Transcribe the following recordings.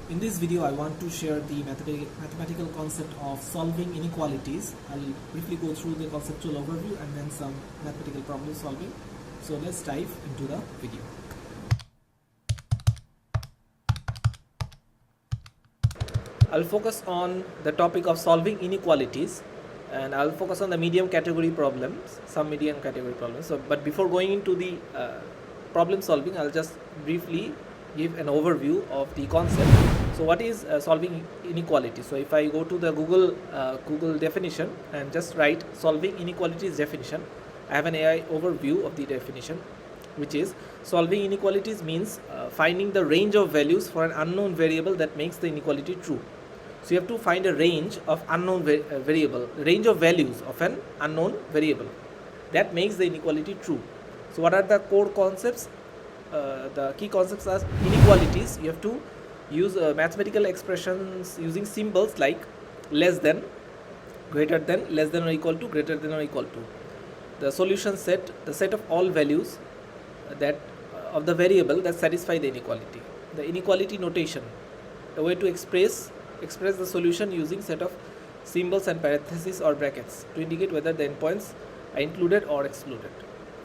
In this video, I want to share the mathematical concept of solving inequalities. I'll briefly go through the conceptual overview and then some mathematical problem solving. So let's dive into the video. I'll focus on the topic of solving inequalities, and I'll focus on the medium category problems, some medium category problems. But before going into the problem solving, I'll just briefly give an overview of the concept. So what is solving inequality? So if I go to the Google definition and just write solving inequalities definition, I have an AI overview of the definition, which is solving inequalities means finding the range of values for an unknown variable that makes the inequality true. So you have to find a range of unknown variable, range of values of an unknown variable that makes the inequality true. So what are the core concepts? The key concepts are inequalities. You have to use mathematical expressions using symbols like less than, greater than, less than or equal to, greater than or equal to. The solution set, the set of all values that of the variable that satisfy the inequality. The inequality notation, the way to express the solution using set of symbols and parentheses or brackets to indicate whether the endpoints are included or excluded.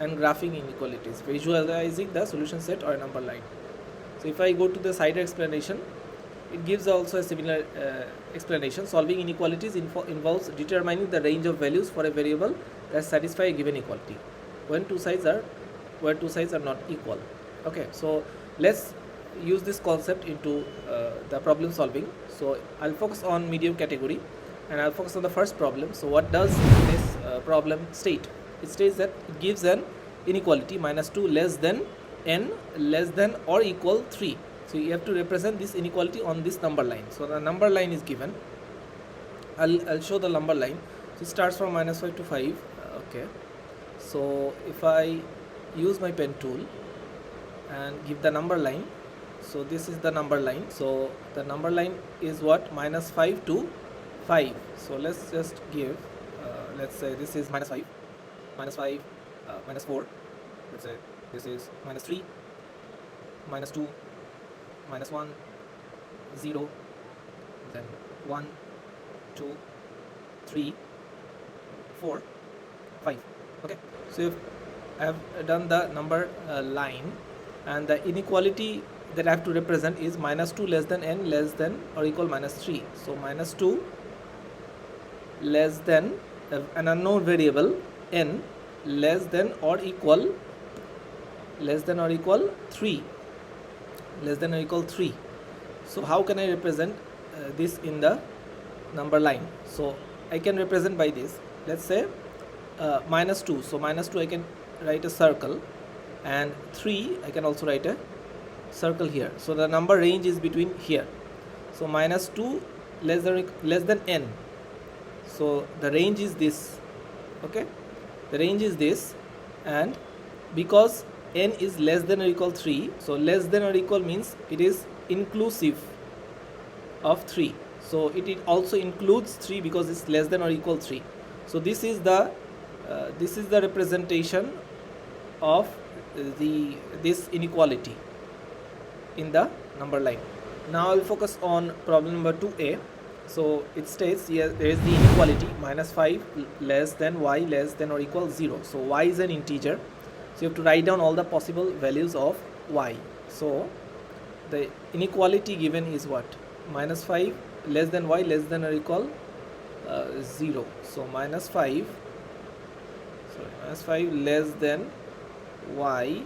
And graphing inequalities, visualizing the solution set or a number line. So if I go to the cited explanation, it gives also a similar explanation. Solving inequalities involves determining the range of values for a variable that satisfy a given equality when two sides are not equal. Okay, so let's use this concept into the problem solving. So I'll focus on medium category and I'll focus on the first problem. So what does this problem state? It states that it gives an inequality -2 less than n less than or equal 3. So you have to represent this inequality on this number line. So the number line is given. I'll show the number line. So it starts from -5 to 5. Okay, so if I use my pen tool and give the number line, so this is the number line. So the number line is what? -5 to 5. So let's just give let's say this is -5, -5, -4. Let's say this is -3, -2, -1, 0, then 1, 2, 3, 4, 5. Okay, so if I have done the number line, and the inequality that I have to represent is -2 less than n less than or equal -3. So -2 less than an unknown variable n less than or equal 3, less than or equal 3. So how can I represent this in the number line? So I can represent by this. Let's say -2. So -2 I can write a circle, and 3 I can also write a circle here. So the number range is between here. So -2 less than n. So the range is this. Okay, the range is this, and because n is less than or equal 3, so less than or equal means it is inclusive of 3. So it also includes 3 because it's less than or equal 3. So this is the representation of this inequality in the number line. Now I'll focus on problem number 2a. So it states here there is the inequality -5 less than y less than or equal 0. So y is an integer, so you have to write down all the possible values of y. So the inequality given is what? -5 less than y less than or equal 0. So -5 less than y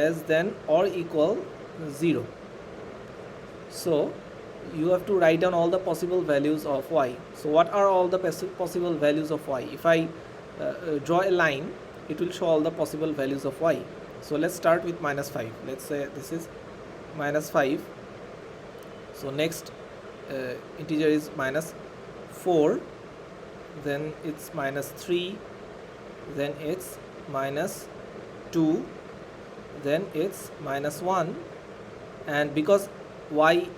less than or equal 0. So you have to write down all the possible values of y. So what are all the possible values of y? If I draw a line, it will show all the possible values of y. So let's start with -5. Let's say this is -5. So next integer is -4, then it's -3, then it's -2, then it's -1, and because y,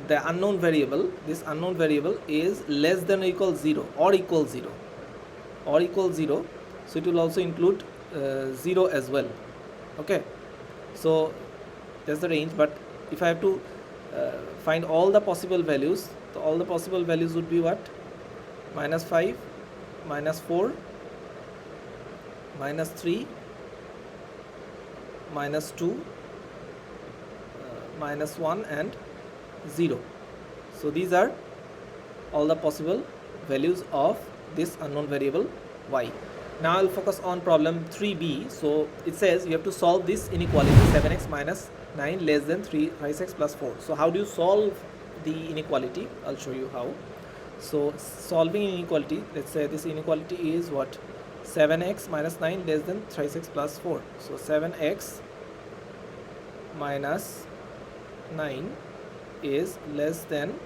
the unknown variable, this unknown variable is less than or equal 0 or equal 0 or equal 0, so it will also include 0 as well. Okay, so that's the range. But if I have to find all the possible values. So all the possible values would be what? Minus 5, minus 4, minus 3, minus 2, minus 1 and 0. So these are all the possible values of this unknown variable y. Now I'll focus on problem 3b. So it says you have to solve this inequality 7x minus 9 less than 5x plus 4. So how do you solve the inequality? I'll show you how. So solving inequality, let's say this inequality is what? 7x minus 9 less than 3x plus 4. So 7x minus 9 is less than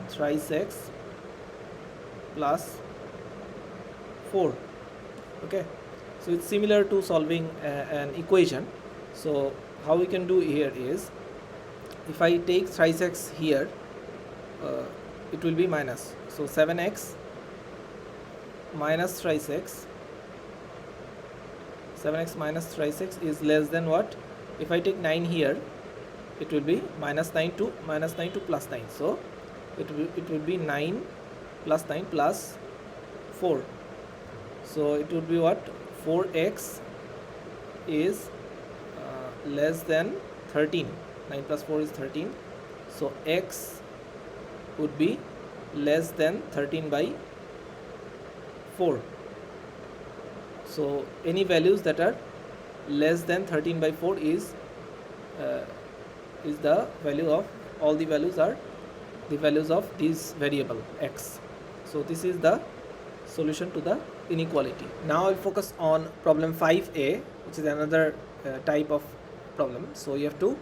3x plus 4. Okay, so it's similar to solving an equation. So how we can do here is, if I take 3x here, it will be minus. So 7x minus 3x, 7x minus 3x is less than what? If I take 9 here, it will be minus 9 to plus 9. So it will be 9 plus 9 plus 4. So it would be what? 4x is less than 13. 9 plus 4 is 13. So x would be less than 13 by 4. So any values that are less than 13 by 4 is the value of, all the values are the values of this variable x. So this is the solution to the inequality. Now I'll focus on problem 5a, which is another type of problem. So you have to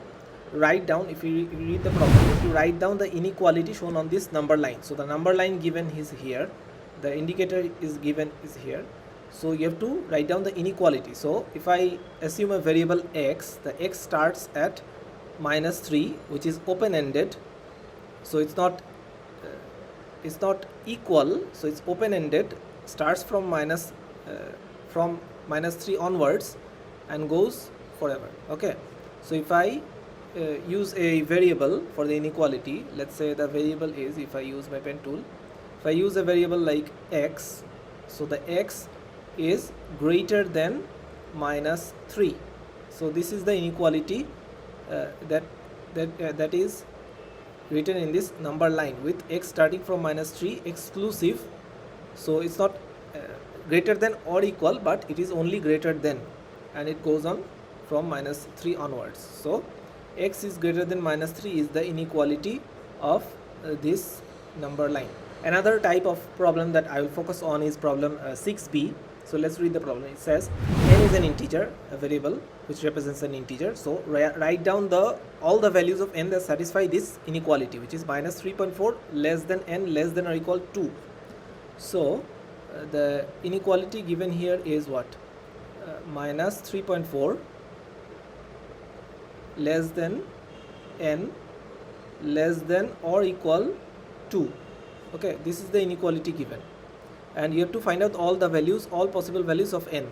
write down, if you read the problem, you have to write down the inequality shown on this number line. So the number line given is here, the indicator is given is here. So you have to write down the inequality. So if I assume a variable x, the x starts at minus 3, which is open-ended. So it's not equal, so it's open-ended, starts from minus 3 onwards and goes forever. Okay, so if I use a variable for the inequality, let's say the variable is, if I use my pen tool, if I use a variable like x, so the x is greater than minus 3. So this is the inequality that is written in this number line, with x starting from minus 3 exclusive. So it's not greater than or equal, but it is only greater than, and it goes on from minus 3 onwards. So x is greater than minus 3 is the inequality of this number line. Another type of problem that I will focus on is problem 6b. So let's read the problem. It says n is an integer, a variable which represents an integer. So write down all the values of n that satisfy this inequality, which is minus 3.4 less than n less than or equal to. So the inequality given here is what? Minus 3.4 less than n less than or equal to. Okay, this is the inequality given, and you have to find out all the values, all possible values of n,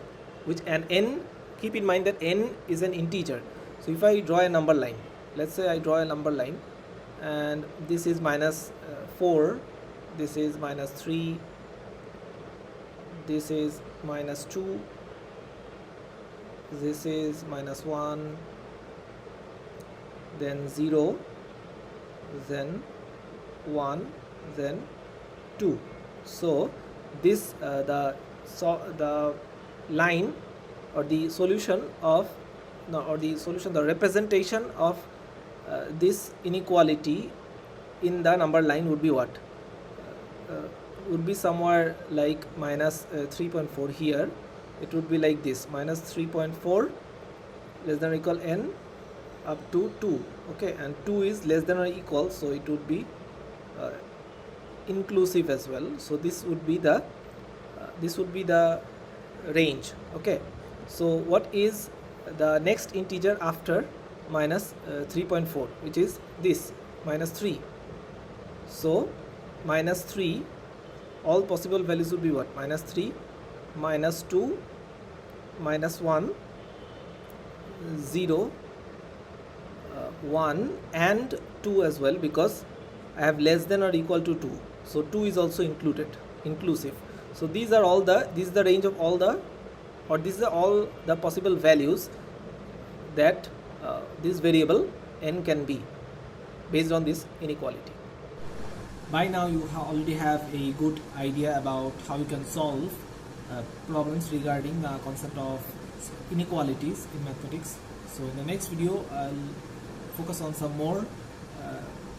which, and n, keep in mind that n is an integer. So if I draw a number line, let's say I draw a number line, and this is minus 4, this is minus 3, this is minus 2, this is minus 1, then 0, then 1, then 2. So this the line or the solution of the representation of this inequality in the number line would be what? Would be somewhere like minus 3.4 here. It would be like this, minus 3.4 less than or equal n up to 2. Okay, and 2 is less than or equal, so it would be inclusive as well. So this would be the range. Okay, so what is the next integer after minus 3.4, which is this minus 3. So minus 3, all possible values would be what? Minus 3, minus 2, minus 1, 0, 1 and 2 as well, because I have less than or equal to 2, so 2 is also inclusive. So these are this is the range of all the, or these are all the possible values that this variable n can be based on this inequality. By now you already have a good idea about how you can solve problems regarding the concept of inequalities in mathematics. So in the next video I'll focus on some more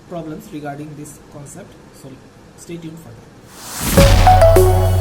problems regarding this concept, so stay tuned for that.